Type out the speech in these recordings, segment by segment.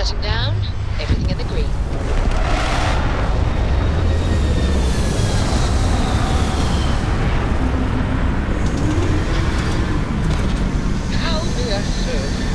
setting down. Everything in the green. How may I serve?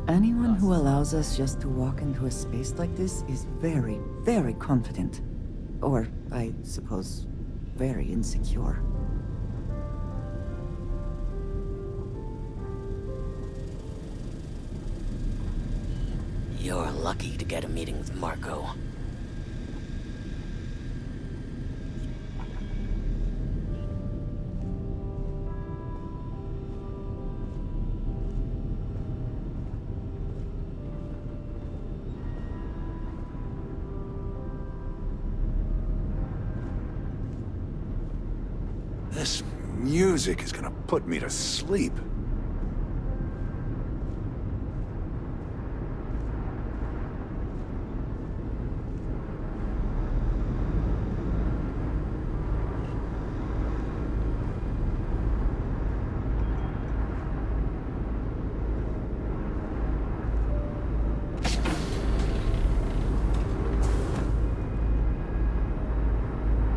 Anyone who allows us just to walk into a space like this is very, very confident. Or, I suppose, very insecure. You're lucky to get a meeting with Marco. This music is gonna put me to sleep.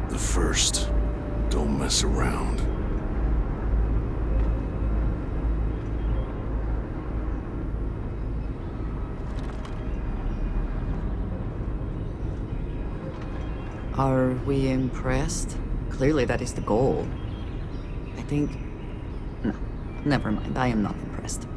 The first. Don't mess around. Are we impressed? Clearly that is the goal. I think... No, never mind. I am not impressed.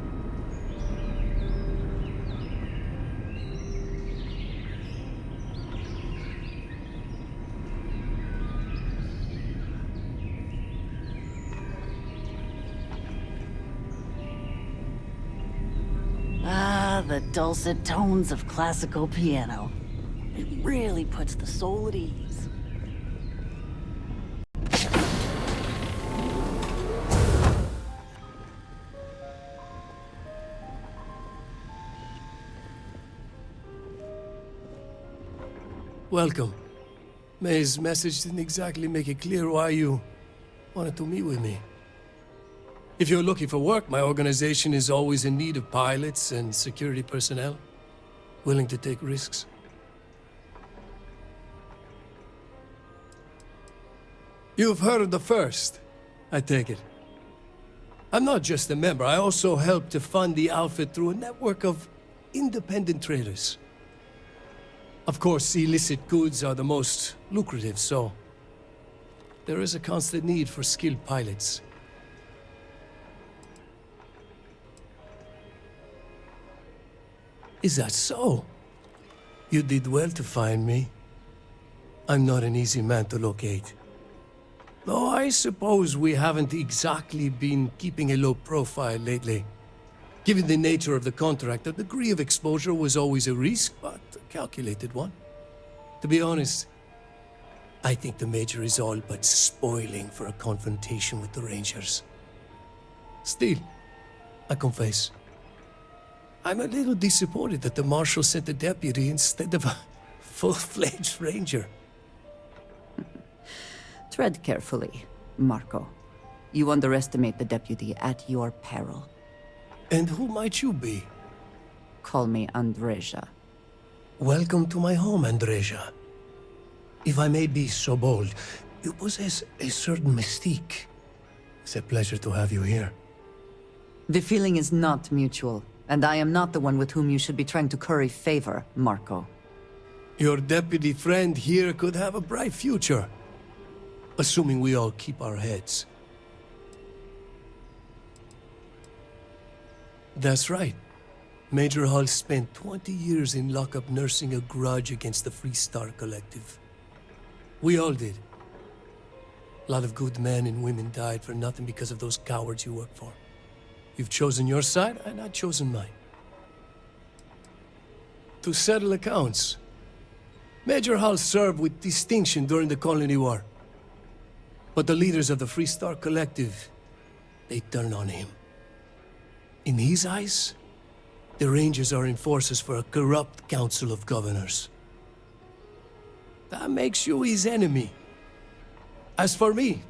The dulcet tones of classical piano. It really puts the soul at ease. Welcome. May's message didn't exactly make it clear why you wanted to meet with me. If you're looking for work, my organization is always in need of pilots and security personnel, willing to take risks. You've heard of the First, I take it. I'm not just a member, I also help to fund the outfit through a network of independent traders. Of course, illicit goods are the most lucrative, so there is a constant need for skilled pilots. Is that so? You did well to find me. I'm not an easy man to locate. Though I suppose we haven't exactly been keeping a low profile lately. Given the nature of the contract, a degree of exposure was always a risk, but a calculated one. To be honest, I think the Major is all but spoiling for a confrontation with the Rangers. Still, I confess, I'm a little disappointed that the Marshal sent a deputy instead of a full-fledged Ranger. Tread carefully, Marco. You underestimate the deputy at your peril. And who might you be? Call me Andreja. Welcome to my home, Andreja. If I may be so bold, you possess a certain mystique. It's a pleasure to have you here. The feeling is not mutual, and I am not the one with whom you should be trying to curry favor, Marco. Your deputy friend here could have a bright future. Assuming we all keep our heads. That's right. Major Hull spent 20 years in lockup nursing a grudge against the Free Star Collective. We all did. A lot of good men and women died for nothing because of those cowards you work for. You've chosen your side, and I've chosen mine. To settle accounts, Major Hull served with distinction during the Colony War. But the leaders of the Free Star Collective, they turned on him. In his eyes, the Rangers are enforcers for a corrupt Council of Governors. That makes you his enemy. As for me,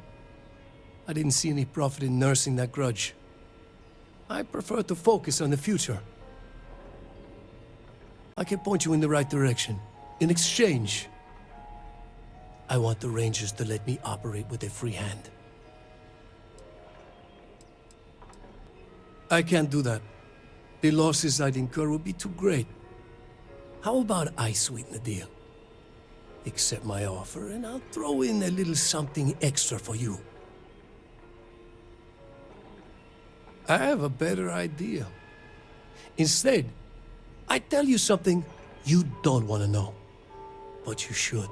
I didn't see any profit in nursing that grudge. I prefer to focus on the future. I can point you in the right direction. In exchange, I want the Rangers to let me operate with a free hand. I can't do that. The losses I'd incur would be too great. How about I sweeten the deal? Accept my offer, and I'll throw in a little something extra for you. I have a better idea. Instead, I tell you something you don't want to know, but you should.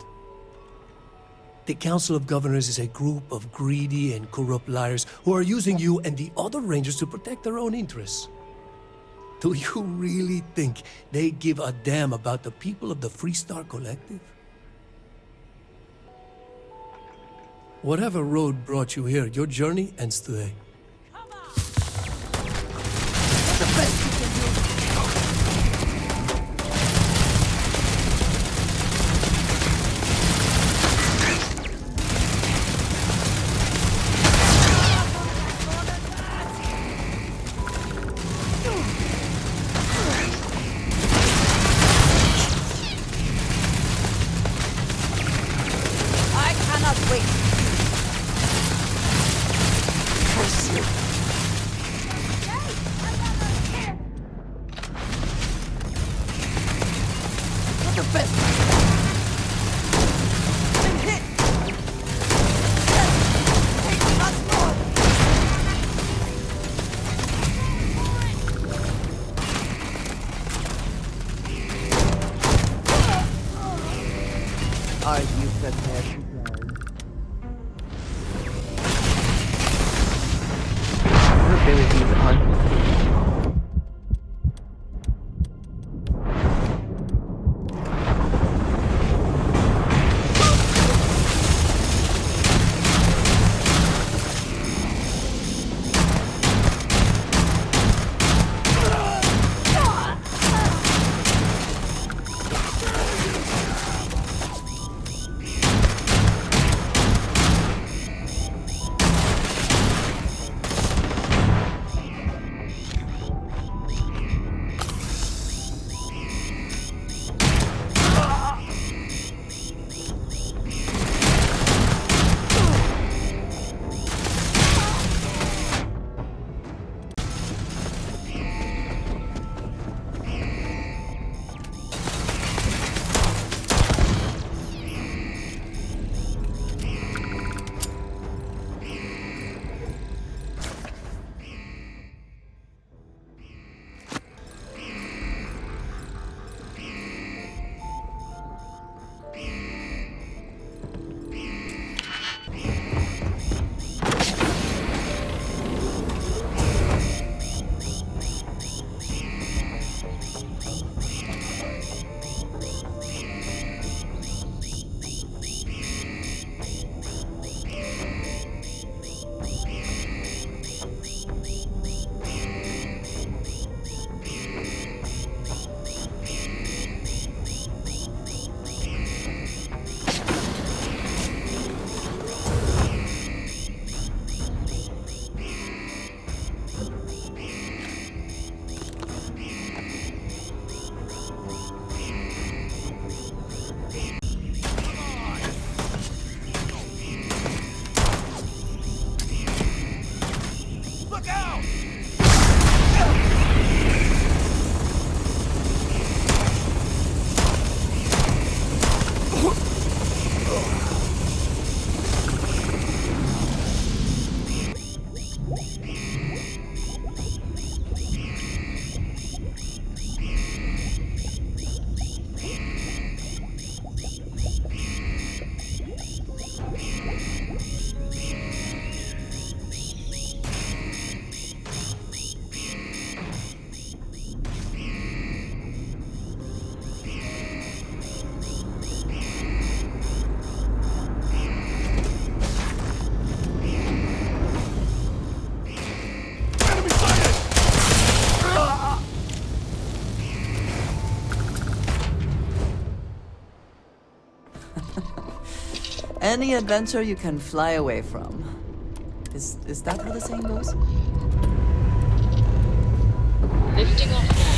The Council of Governors is a group of greedy and corrupt liars who are using you and the other Rangers to protect their own interests. Do you really think they give a damn about the people of the Free Star Collective? Whatever road brought you here, your journey ends today. I cannot wait. Your best. Been hit. Take lots more. Are you prepared to go? Abilities are... Any adventure you can fly away from. Is that how the saying goes? Lifting off now.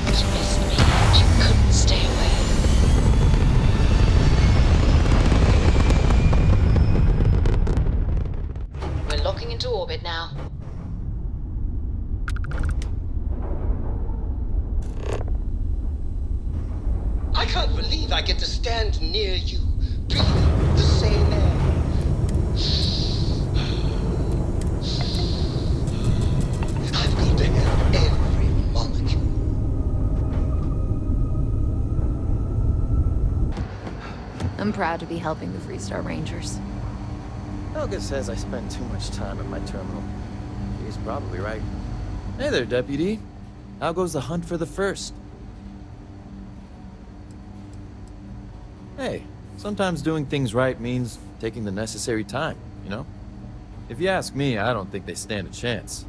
You missed me, and you couldn't stay away. We're locking into orbit now. I can't believe I get to stand near you, breathing the same air. I've got to have every molecule. I'm proud to be helping the Freestar Rangers. Helga says I spend too much time at my terminal. She's probably right. Hey there, Deputy. How goes the hunt for the first? Hey, sometimes doing things right means taking the necessary time, you know? If you ask me, I don't think they stand a chance.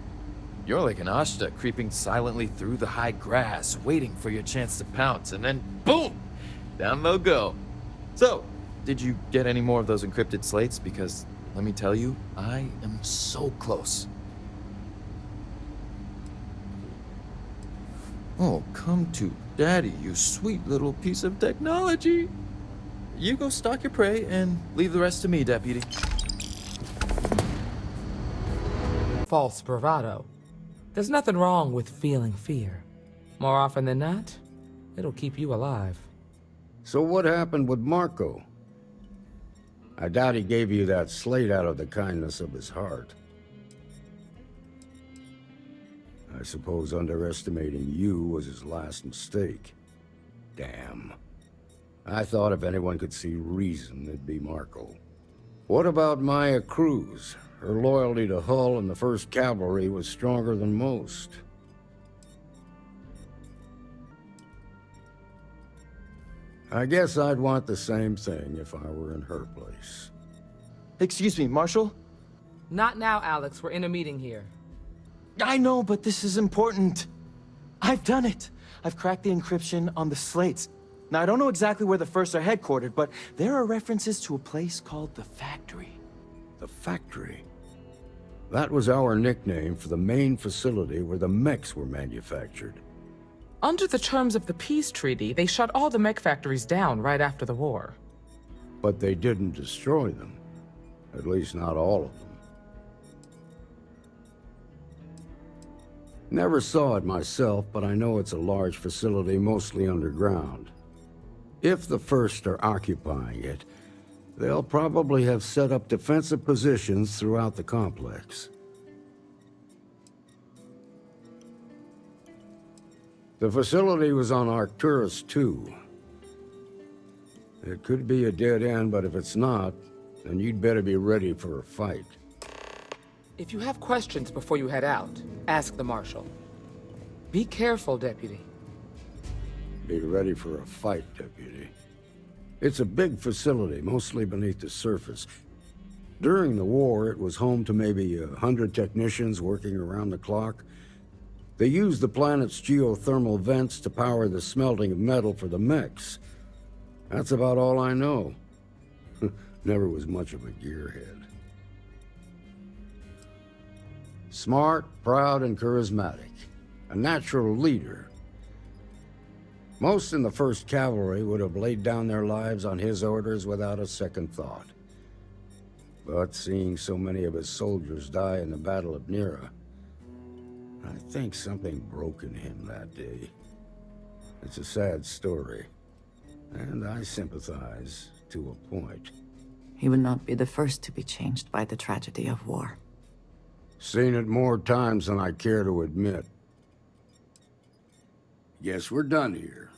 You're like an Ashta creeping silently through the high grass, waiting for your chance to pounce, and then boom! Down they'll go. So, did you get any more of those encrypted slates? Because, let me tell you, I am so close. Oh, come to Daddy, you sweet little piece of technology. You go stalk your prey and leave the rest to me, Deputy. False bravado. There's nothing wrong with feeling fear. More often than not, it'll keep you alive. So what happened with Marco? I doubt he gave you that slate out of the kindness of his heart. I suppose underestimating you was his last mistake. Damn. I thought if anyone could see reason, it'd be Marco. What about Maya Cruz? Her loyalty to Hull and the 1st Cavalry was stronger than most. I guess I'd want the same thing if I were in her place. Excuse me, Marshal? Not now, Alex. We're in a meeting here. I know, but this is important. I've done it. I've cracked the encryption on the slates. Now, I don't know exactly where the First are headquartered, but there are references to a place called the Factory. The Factory? That was our nickname for the main facility where the mechs were manufactured. Under the terms of the peace treaty, they shut all the mech factories down right after the war. But they didn't destroy them. At least not all of them. Never saw it myself, but I know it's a large facility mostly underground. If the First are occupying it, they'll probably have set up defensive positions throughout the complex. The facility was on Arcturus 2. It could be a dead end, but if it's not, then you'd better be ready for a fight. If you have questions before you head out, ask the Marshal. Be careful, Deputy. Be ready for a fight, Deputy. It's a big facility, mostly beneath the surface. During the war, it was home to maybe 100 technicians working around the clock. They used the planet's geothermal vents to power the smelting of metal for the mechs. That's about all I know. Never was much of a gearhead. Smart, proud, and charismatic. A natural leader. Most in the 1st Cavalry would have laid down their lives on his orders without a second thought. But seeing so many of his soldiers die in the Battle of Nera, I think something broke in him that day. It's a sad story, and I sympathize to a point. He would not be the first to be changed by the tragedy of war. Seen it more times than I care to admit. Guess we're done here.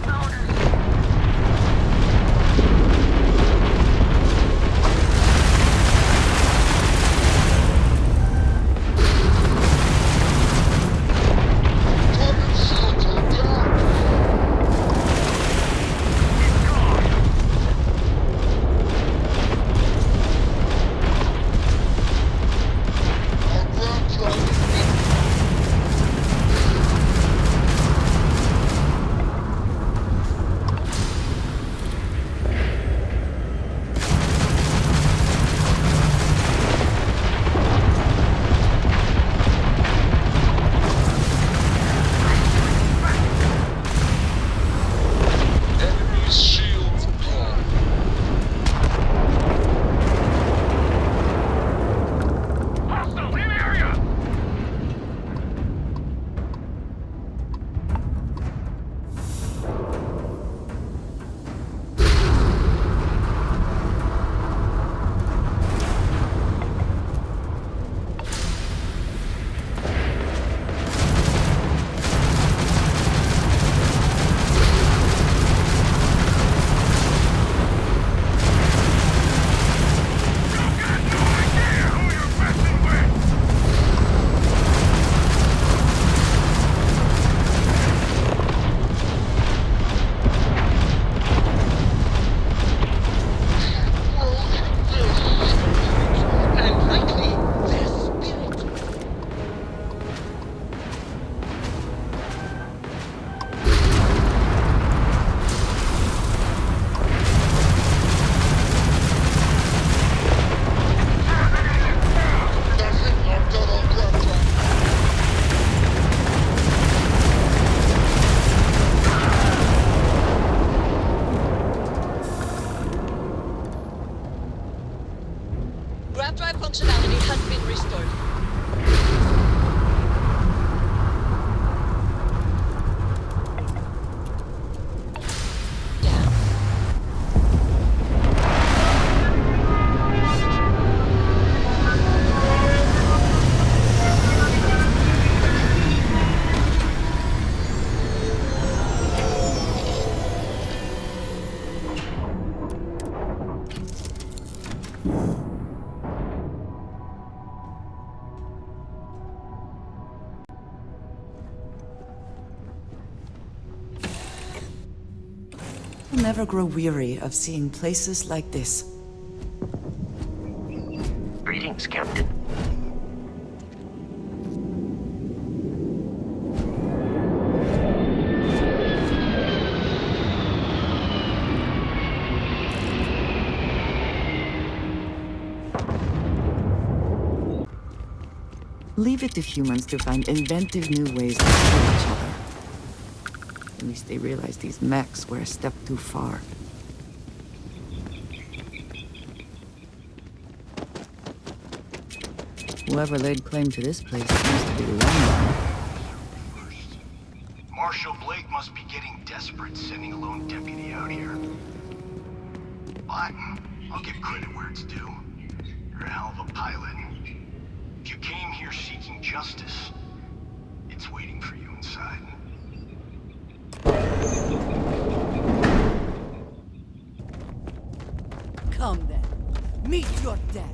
Bonus. never grow weary of seeing places like this. Greetings, Captain. Leave it to humans to find inventive new ways to kill each other. At least they realize these mechs were a step too far. Whoever laid claim to this place seems to be long. Marshal Blake must be getting desperate sending a lone deputy out here. But I'll give credit where it's due. You're a hell of a pilot. If you came here seeking justice, it's waiting for you inside. Come then. Meet your death.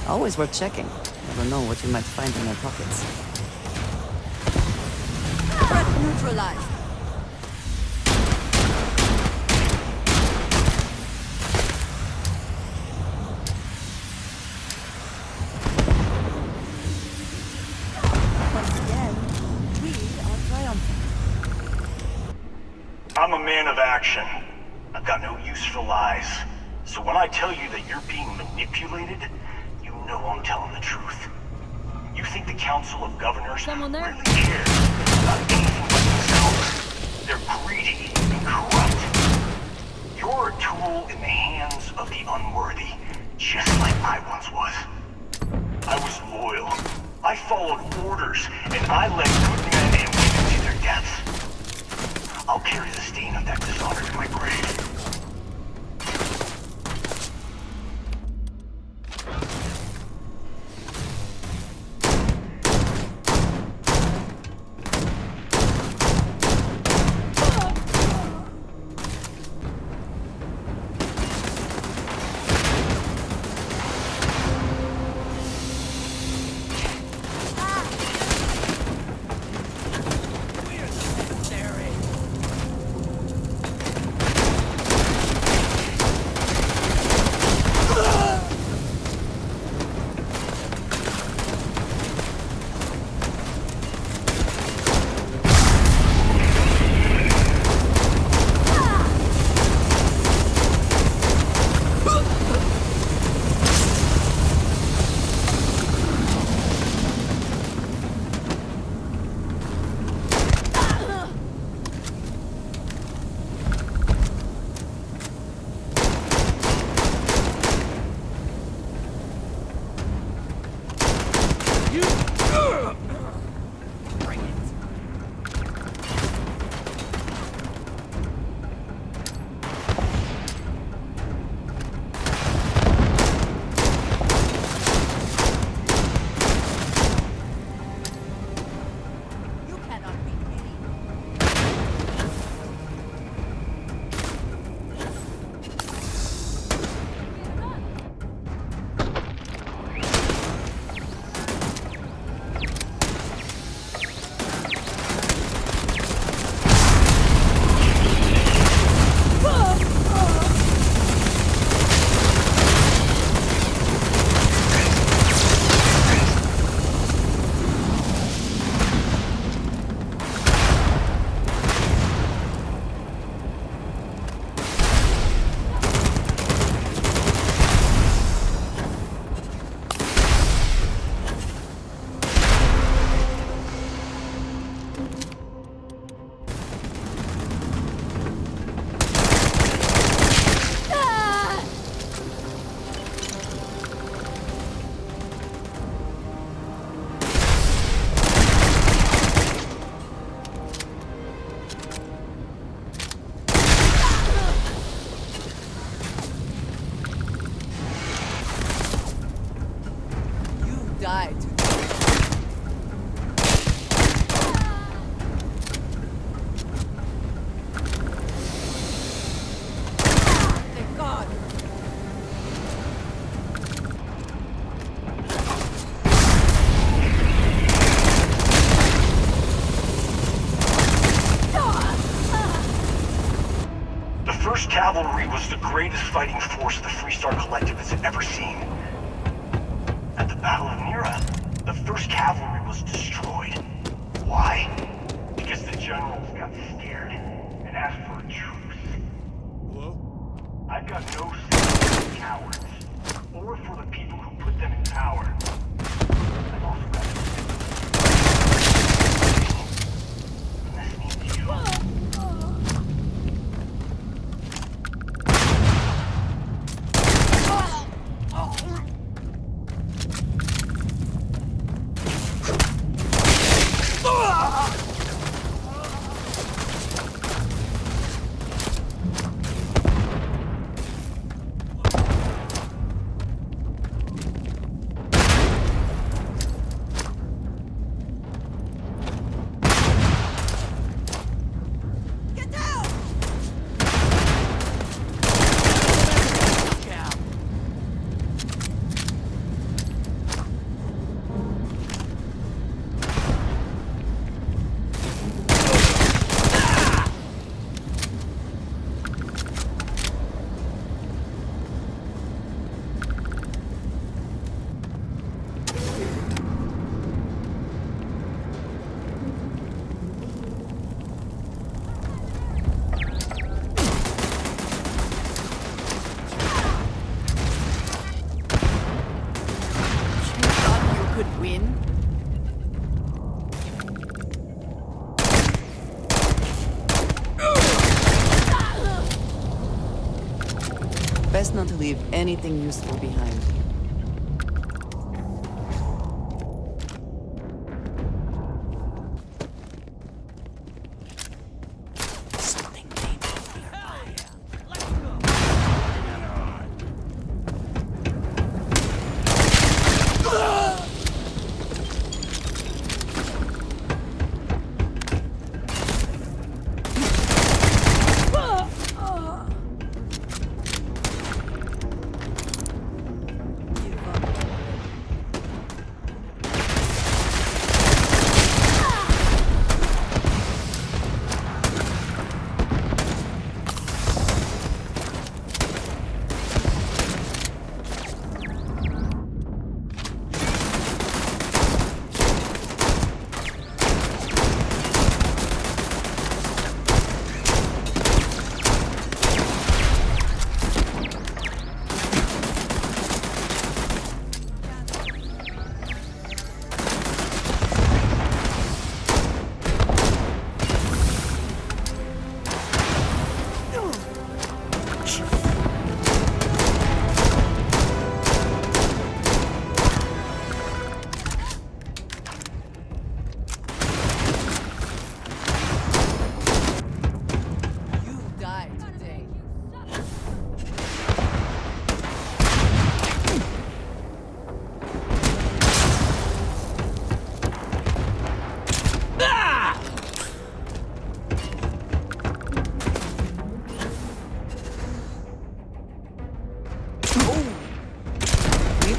Always worth checking. Never know what you might find in their pockets. Threat neutralized. Once again, we are triumphant. I'm a man of action. I've got no use for lies. So when I tell you that you're being manipulated, you know I'm telling the truth. You think the Council of Governors really cares about anything but themselves? They're greedy and corrupt. You're a tool in the hands of the unworthy, just like I once was. I was loyal. I followed orders, and I led good men and women to their deaths. I'll carry the stain of that dishonor to my grave. cavalry was the greatest fighting force the Freestar Collective has ever seen. At the Battle of Nira, the 1st Cavalry was destroyed. Why? Because the generals got scared and asked for a truce. Hello? I've got no sympathy for cowards, or for the people who put them in power. I've also got I'm listening to you. Best not to leave anything useful behind.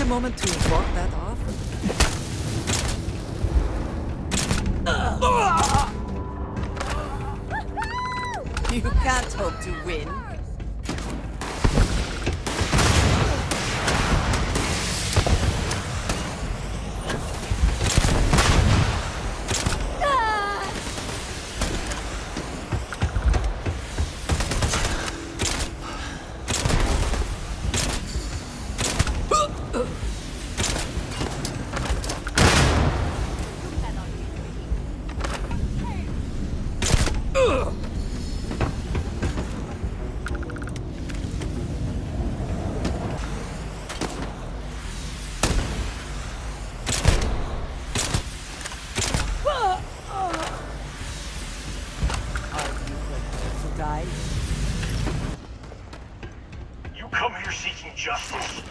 Moment to walk that off. You can't hope to win. You come here seeking justice?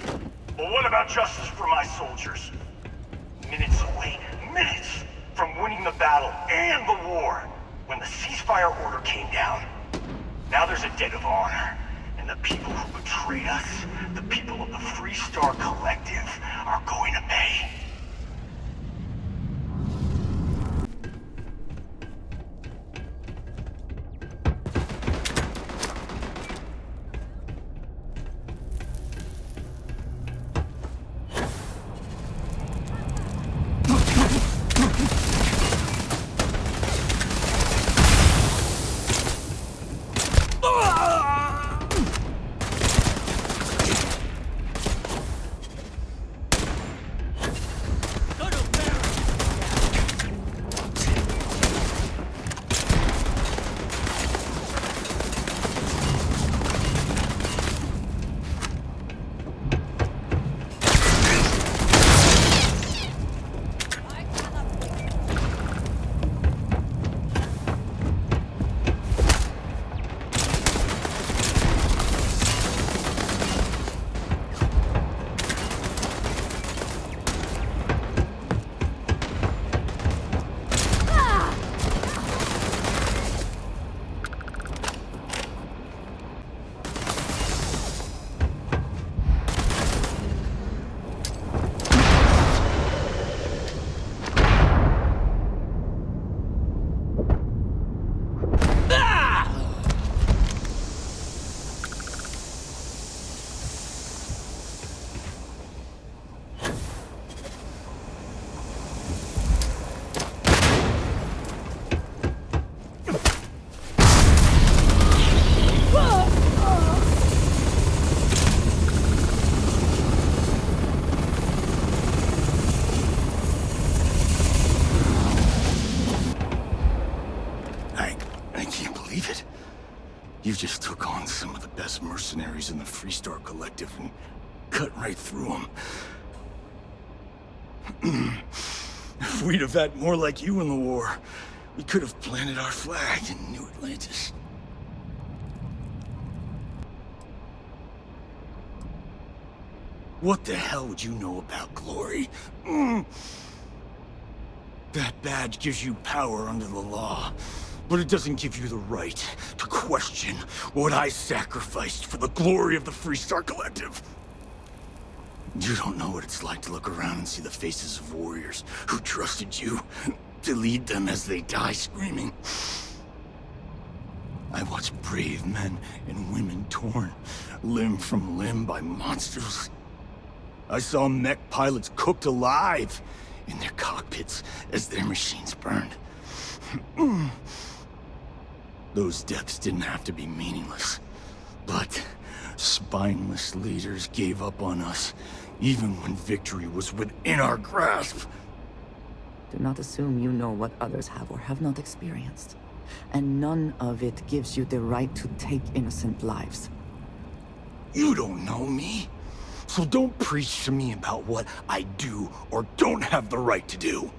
Well, what about justice for my soldiers? Minutes away, minutes from winning the battle and the war, when the ceasefire order came down. Now there's a debt of honor, and the people who betrayed us, the people of the Freestar Collective, are going to pay. You just took on some of the best mercenaries in the Freestar Collective and cut right through them. If we'd have had more like you in the war, we could have planted our flag in New Atlantis. What the hell would you know about glory? That badge gives you power under the law, but it doesn't give you the right to question what I sacrificed for the glory of the Freestar Collective. You don't know what it's like to look around and see the faces of warriors who trusted you to lead them as they die screaming. I watched brave men and women torn limb from limb by monsters. I saw mech pilots cooked alive in their cockpits as their machines burned. Those deaths didn't have to be meaningless, but spineless leaders gave up on us, even when victory was within our grasp. Do not assume you know what others have or have not experienced. And none of it gives you the right to take innocent lives. You don't know me, so don't preach to me about what I do or don't have the right to do.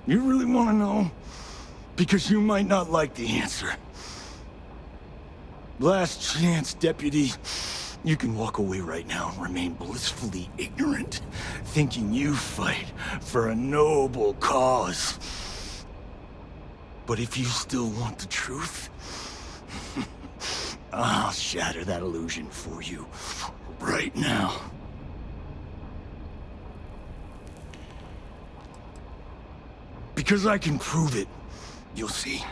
You really want to know? Because you might not like the answer. Last chance, Deputy. You can walk away right now and remain blissfully ignorant, thinking you fight for a noble cause. But if you still want the truth, I'll shatter that illusion for you right now. Because I can prove it. You'll see.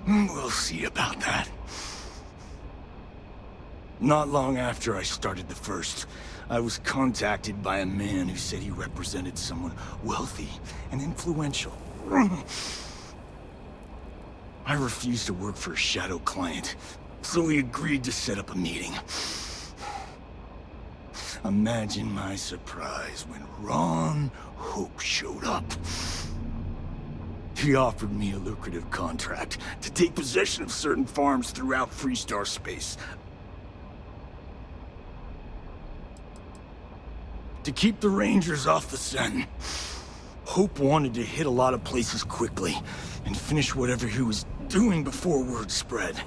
We'll see about that. Not long after I started the First, I was contacted by a man who said he represented someone wealthy and influential. I refused to work for a shadow client, so he agreed to set up a meeting. Imagine my surprise when Ron Hope showed up. He offered me a lucrative contract to take possession of certain farms throughout Freestar space. To keep the Rangers off the scent. Hope wanted to hit a lot of places quickly and finish whatever he was doing before word spread.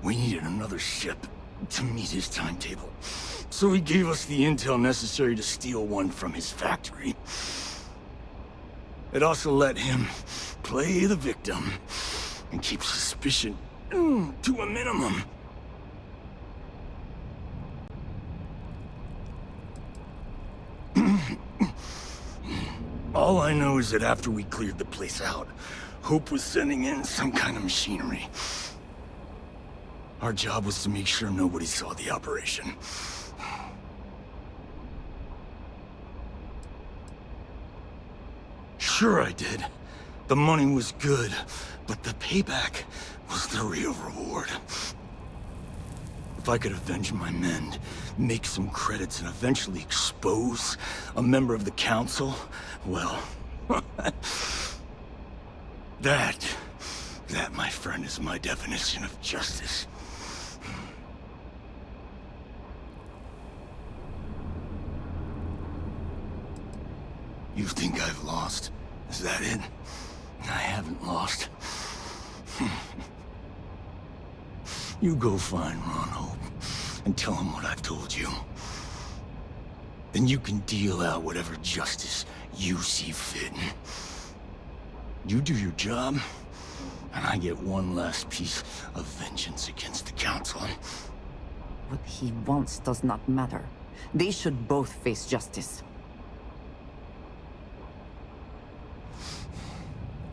We needed another ship to meet his timetable, so he gave us the intel necessary to steal one from his factory. It also let him play the victim and keep suspicion to a minimum. All I know is that after we cleared the place out, Hope was sending in some kind of machinery. Our job was to make sure nobody saw the operation. Sure I did. The money was good, but the payback was the real reward. If I could avenge my men, make some credits, and eventually expose a member of the council, well, that, my friend, is my definition of justice. You think I've lost? Is that it? I haven't lost. You go find Ron Hope and tell him what I've told you. Then you can deal out whatever justice you see fit. You do your job, and I get one last piece of vengeance against the Council. What he wants does not matter. They should both face justice.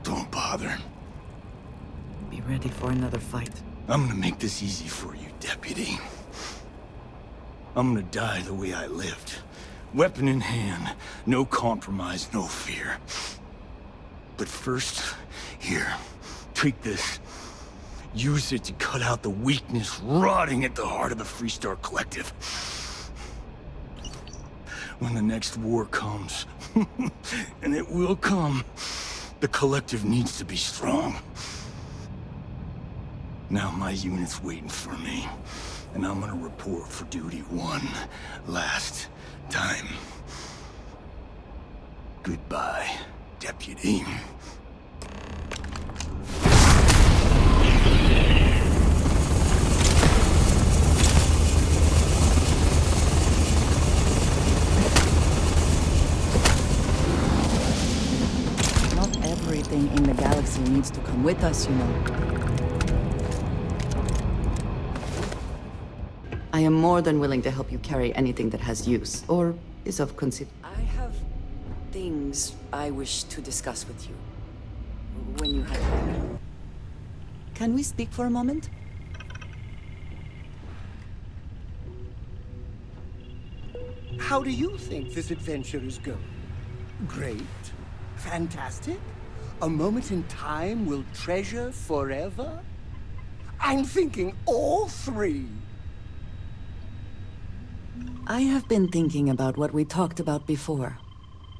Don't bother. Be ready for another fight. I'm gonna make this easy for you, Deputy. I'm gonna die the way I lived. Weapon in hand, no compromise, no fear. But first, here, take this. Use it to cut out the weakness rotting at the heart of the Freestar Collective. when the next war comes. And it will come. The collective needs to be strong. Now my unit's waiting for me, and I'm gonna report for duty one last time. Goodbye, Deputy. Not everything in the galaxy needs to come with us, you know. I am more than willing to help you carry anything that has use, or is of consider. I have things I wish to discuss with you. When you have time. Can we speak for a moment? How do you think this adventure is going? Great? Fantastic? A moment in time we'll treasure forever? I'm thinking all three. I have been thinking about what we talked about before.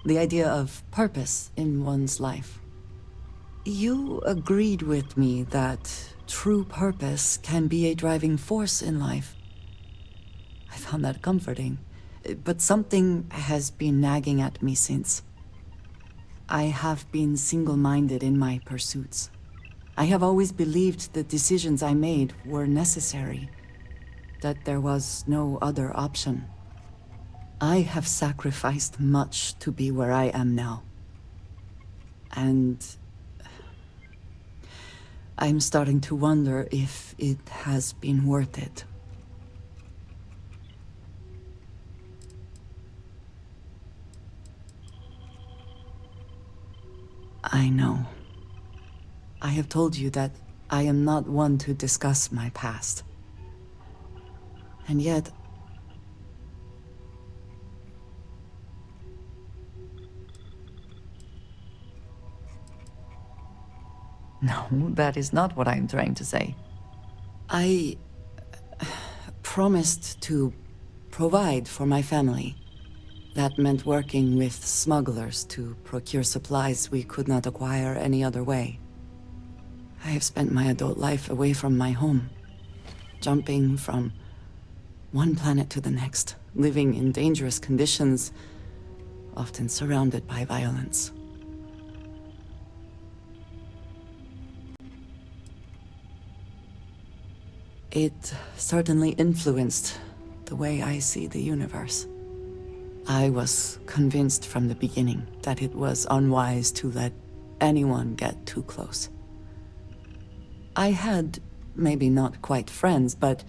The idea of purpose in one's life. You agreed with me that true purpose can be a driving force in life. I found that comforting, but something has been nagging at me since. I have been single-minded in my pursuits. I have always believed the decisions I made were necessary, that there was no other option. I have sacrificed much to be where I am now. And I'm starting to wonder if it has been worth it. I know. I have told you that I am not one to discuss my past. And yet, no, that is not what I'm trying to say. I promised to provide for my family. That meant working with smugglers to procure supplies we could not acquire any other way. I have spent my adult life away from my home, jumping from one planet to the next, living in dangerous conditions, often surrounded by violence. It certainly influenced the way I see the universe. I was convinced from the beginning that it was unwise to let anyone get too close. I had, maybe not quite friends, but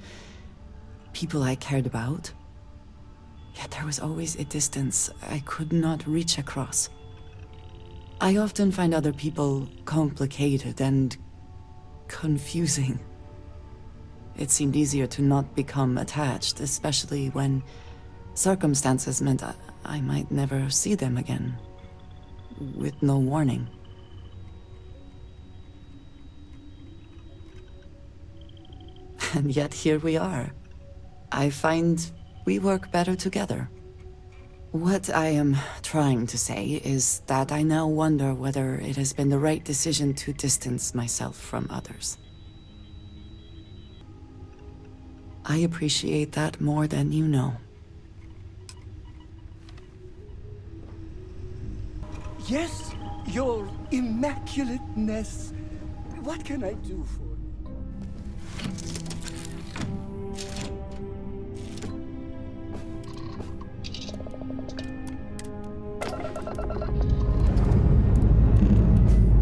people I cared about. Yet there was always a distance I could not reach across. I often find other people complicated and confusing. It seemed easier to not become attached, especially when circumstances meant I might never see them again, with no warning. And yet here we are. I find we work better together. What I am trying to say is that I now wonder whether it has been the right decision to distance myself from others. I appreciate that more than you know. Yes, your immaculateness. What can I do for you?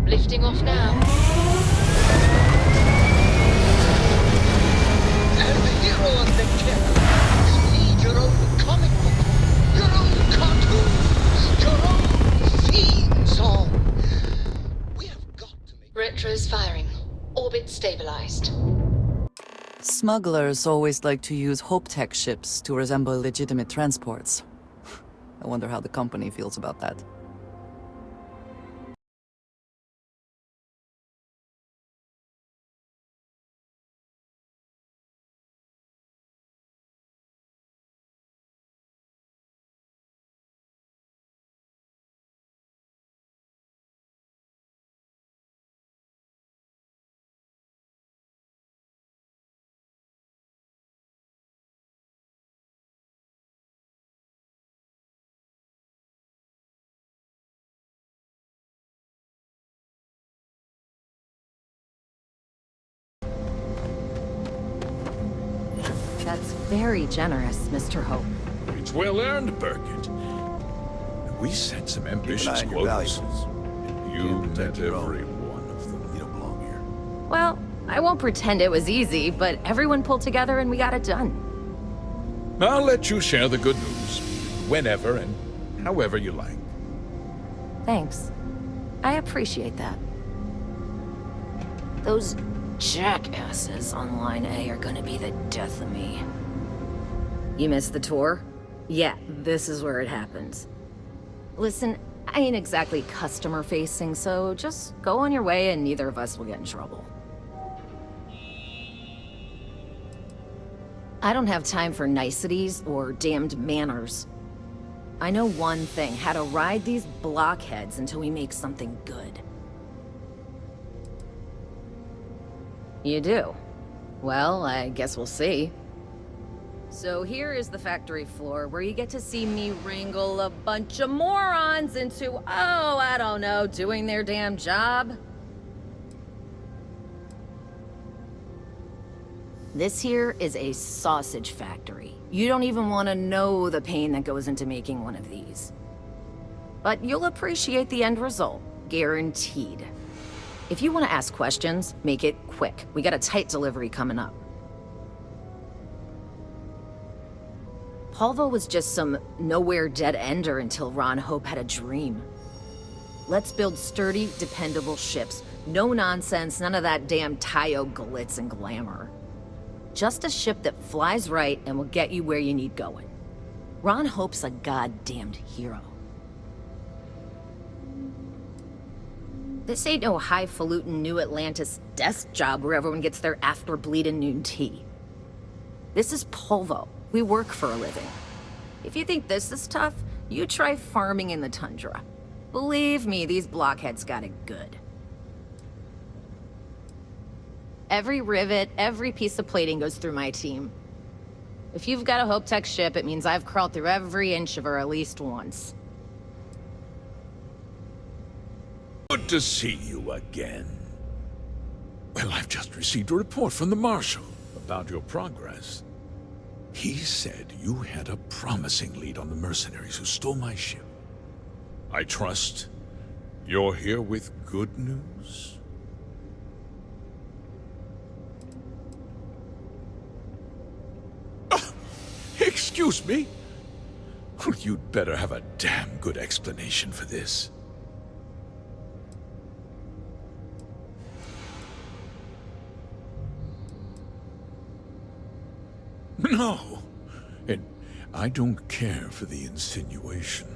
Lifting off now. As the hero of the killer, you need your own comic book, your own cartoons, your own theme song. We have got to make... Retro's firing. Orbit stabilized. Smugglers always like to use Hope-Tech ships to resemble legitimate transports. I wonder how the company feels about that. That's very generous, Mr. Hope. It's well earned, Birgit. We set some ambitious Keep an eye on your goals. valuables. You met protect your own. every one of them. You don't belong here. Well, I won't pretend it was easy, but everyone pulled together and we got it done. I'll let you share the good news whenever and however you like. Thanks. I appreciate that. Those jackasses on Line A are gonna be the death of me. You missed the tour? Yeah, this is where it happens. Listen, I ain't exactly customer-facing, so just go on your way and neither of us will get in trouble. I don't have time for niceties or damned manners. I know one thing, how to ride these blockheads until we make something good. You do? Well, I guess we'll see. So here is the factory floor, where you get to see me wrangle a bunch of morons into, oh, I don't know, doing their damn job. This here is a sausage factory. You don't even want to know the pain that goes into making one of these. But you'll appreciate the end result, guaranteed. If you want to ask questions, make it quick. We got a tight delivery coming up. Polvo was just some nowhere dead-ender until Ron Hope had a dream. Let's build sturdy, dependable ships. No nonsense, none of that damn Tayo glitz and glamour. Just a ship that flies right and will get you where you need going. Ron Hope's a goddamned hero. This ain't no highfalutin New Atlantis desk job where everyone gets their after-bleeding noon tea. This is Polvo. We work for a living. If you think this is tough, you try farming in the tundra. Believe me, these blockheads got it good. Every rivet, every piece of plating goes through my team. If you've got a Hope Tech ship, it means I've crawled through every inch of her at least once. Good to see you again. Well, I've just received a report from the Marshal about your progress. He said you had a promising lead on the mercenaries who stole my ship. I trust you're here with good news? Excuse me? You'd better have a damn good explanation for this. No, and I don't care for the insinuation.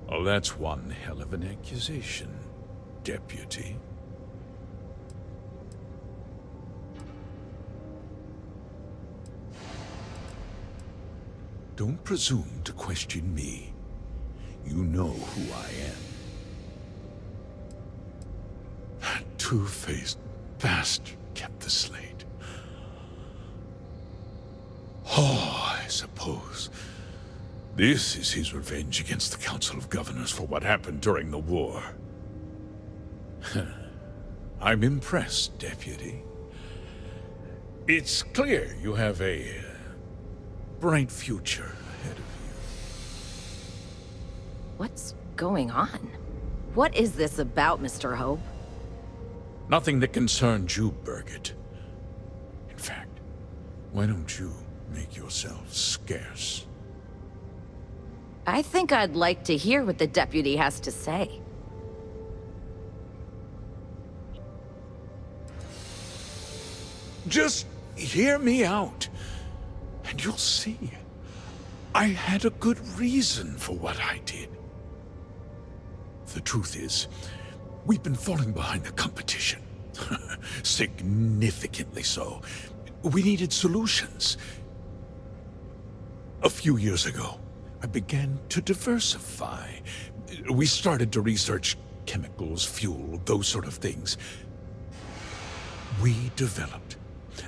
Oh, that's one hell of an accusation, Deputy. Don't presume to question me. You know who I am. That two-faced bastard kept the slate. Oh, I suppose this is his revenge against the Council of Governors for what happened during the war. I'm impressed, Deputy. It's clear you have a bright future ahead of you. What's going on? What is this about, Mr. Hope? Nothing that concerns you, Birgit. In fact, why don't you make yourself scarce? I think I'd like to hear what the deputy has to say. Just hear me out, and you'll see. I had a good reason for what I did. The truth is, we've been falling behind the competition. Significantly so. We needed solutions. A few years ago, I began to diversify. We started to research chemicals, fuel, those sort of things. We developed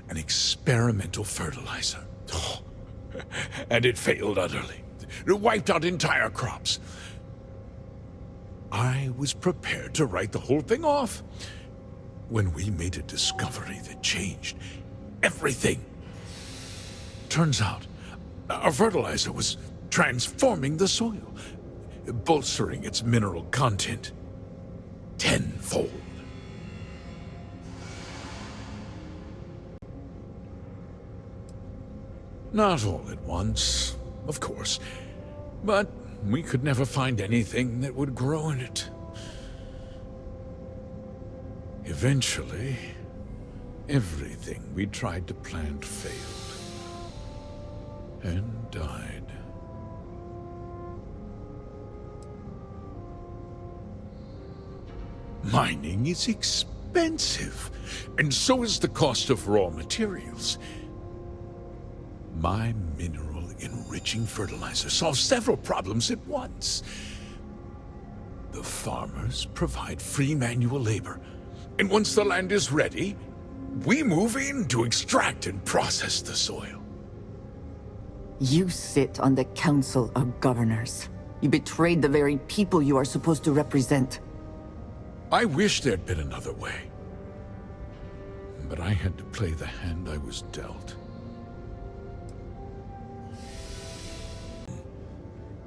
an experimental fertilizer. Oh, and it failed utterly. It wiped out entire crops. I was prepared to write the whole thing off when we made a discovery that changed everything. Turns out, our fertilizer was transforming the soil, bolstering its mineral content tenfold. Not all at once, of course, but we could never find anything that would grow in it. Eventually, everything we tried to plant failed and died. Mining is expensive, and so is the cost of raw materials. My mineral-enriching fertilizer solves several problems at once. The farmers provide free manual labor, and once the land is ready, we move in to extract and process the soil. You sit on the Council of Governors. You betrayed the very people you are supposed to represent. I wish there'd been another way. But I had to play the hand I was dealt.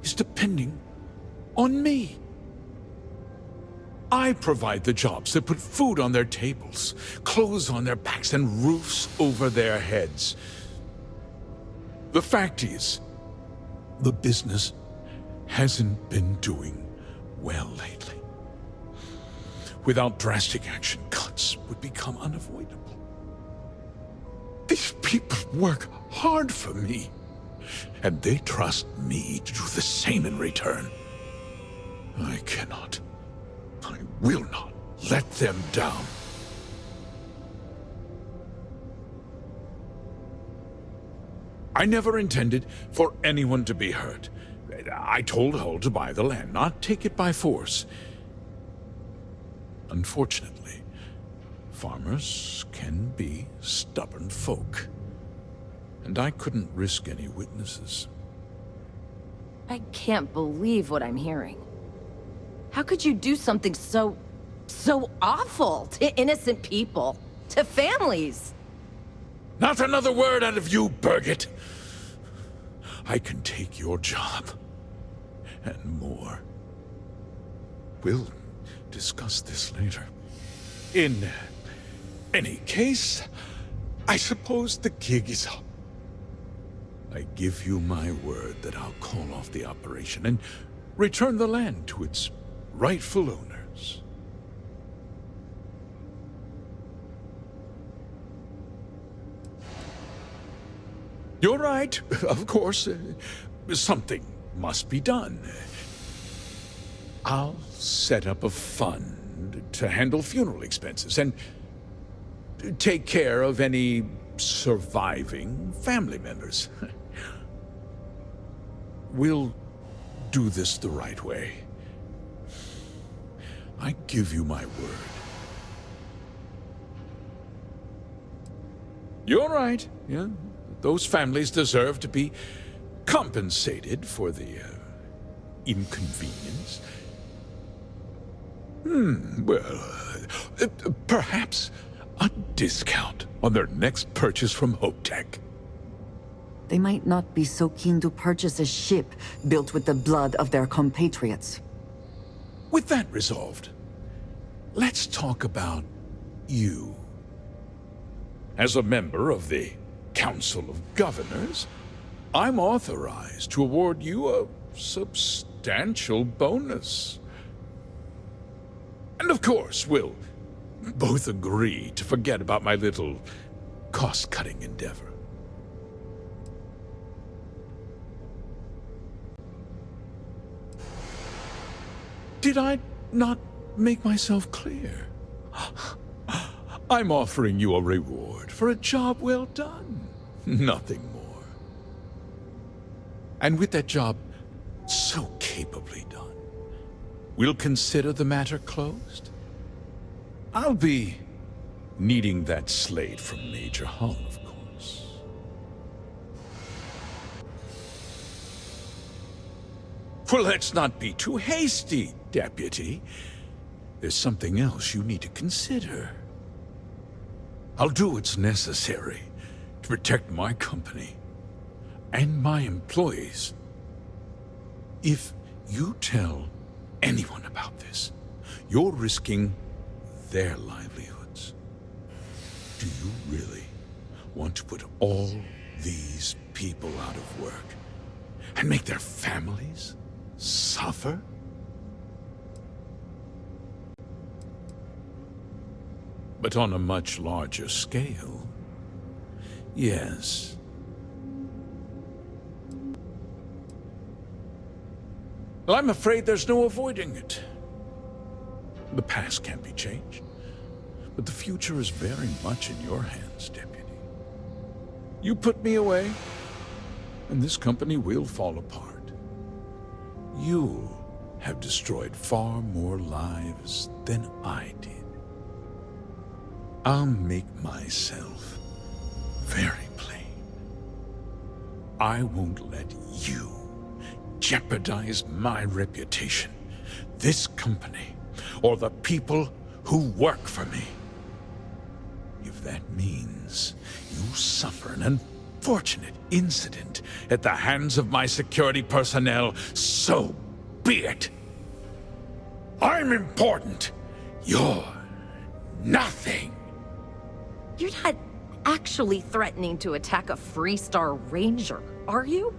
Is depending on me. I provide the jobs that put food on their tables, clothes on their backs, and roofs over their heads. The fact is, the business hasn't been doing well lately. Without drastic action, cuts would become unavoidable. These people work hard for me, and they trust me to do the same in return. I cannot, I will not let them down. I never intended for anyone to be hurt. I told Hull to buy the land, not take it by force. Unfortunately, farmers can be stubborn folk, and I couldn't risk any witnesses. I can't believe what I'm hearing. How could you do something so awful to innocent people, to families? Not another word out of you, Birgit! I can take your job, and more. We'll discuss this later. In any case, I suppose the gig is up. I give you my word that I'll call off the operation and return the land to its rightful owners. You're right, of course. Something must be done. I'll set up a fund to handle funeral expenses and take care of any surviving family members. We'll do this the right way. I give you my word. You're right, yeah. Those families deserve to be compensated for the inconvenience. Well, perhaps a discount on their next purchase from HopeTech. They might not be so keen to purchase a ship built with the blood of their compatriots. With that resolved, let's talk about you. As a member of the Council of Governors, I'm authorized to award you a substantial bonus. And of course, we'll both agree to forget about my little cost-cutting endeavor. Did I not make myself clear? I'm offering you a reward for a job well done. Nothing more. And with that job so capably done, we'll consider the matter closed. I'll be needing that slate from Major Hull, of course. Well, let's not be too hasty, Deputy. There's something else you need to consider. I'll do what's necessary to protect my company and my employees. If you tell anyone about this, you're risking their livelihoods. Do you really want to put all these people out of work and make their families suffer? But on a much larger scale, yes. Well, I'm afraid there's no avoiding it. The past can't be changed, but the future is very much in your hands, Deputy. You put me away, and this company will fall apart. You have destroyed far more lives than I did. I'll make myself very plain. I won't let you jeopardize my reputation, this company, or the people who work for me. If that means you suffer an unfortunate incident at the hands of my security personnel, so be it. I'm important. You're nothing. You're not actually threatening to attack a Freestar Ranger, are you?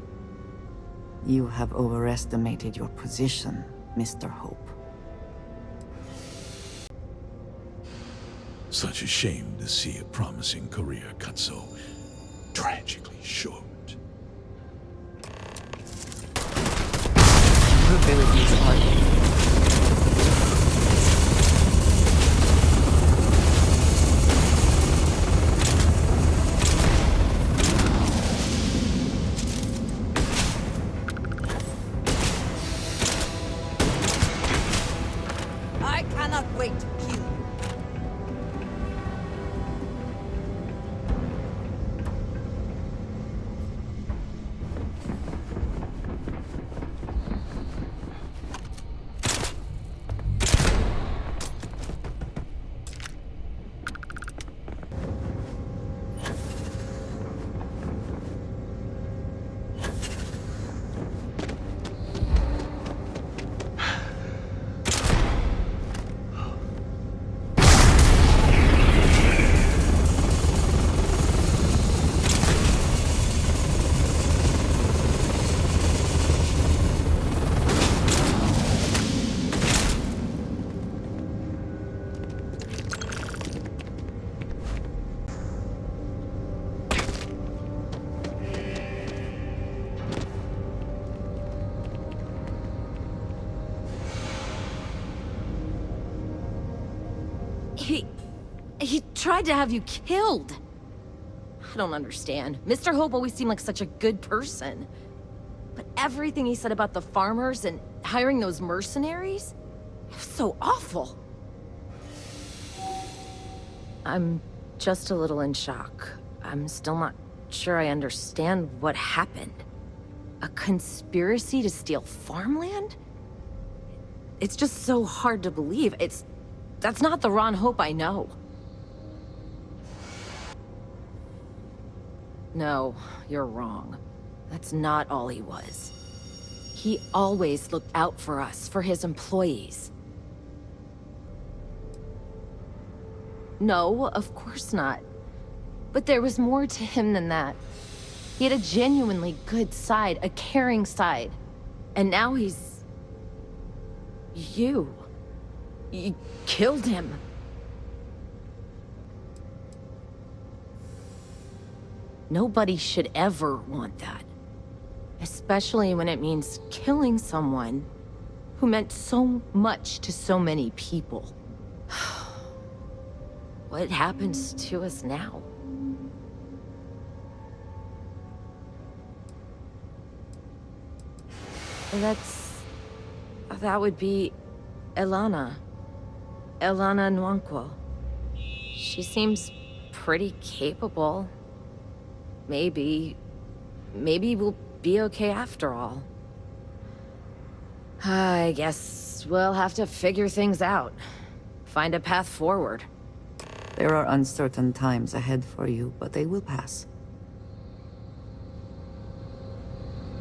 You have overestimated your position, Mr. Hope. Such a shame to see a promising career cut so tragically short. Abilities are wait to kill you. He tried to have you killed. I don't understand. Mr. Hope always seemed like such a good person. But everything he said about the farmers and hiring those mercenaries, it was so awful. I'm just a little in shock. I'm still not sure I understand what happened. A conspiracy to steal farmland? It's just so hard to believe. That's not the Ron Hope I know. No, you're wrong. That's not all he was. He always looked out for us, for his employees. No, of course not. But there was more to him than that. He had a genuinely good side, a caring side. And now he's... you. You killed him. Nobody should ever want that. Especially when it means killing someone who meant so much to so many people. What happens to us now? That would be Elana. Elana Nwankwo. She seems pretty capable. Maybe we'll be okay after all. I guess we'll have to figure things out. Find a path forward. There are uncertain times ahead for you, but they will pass.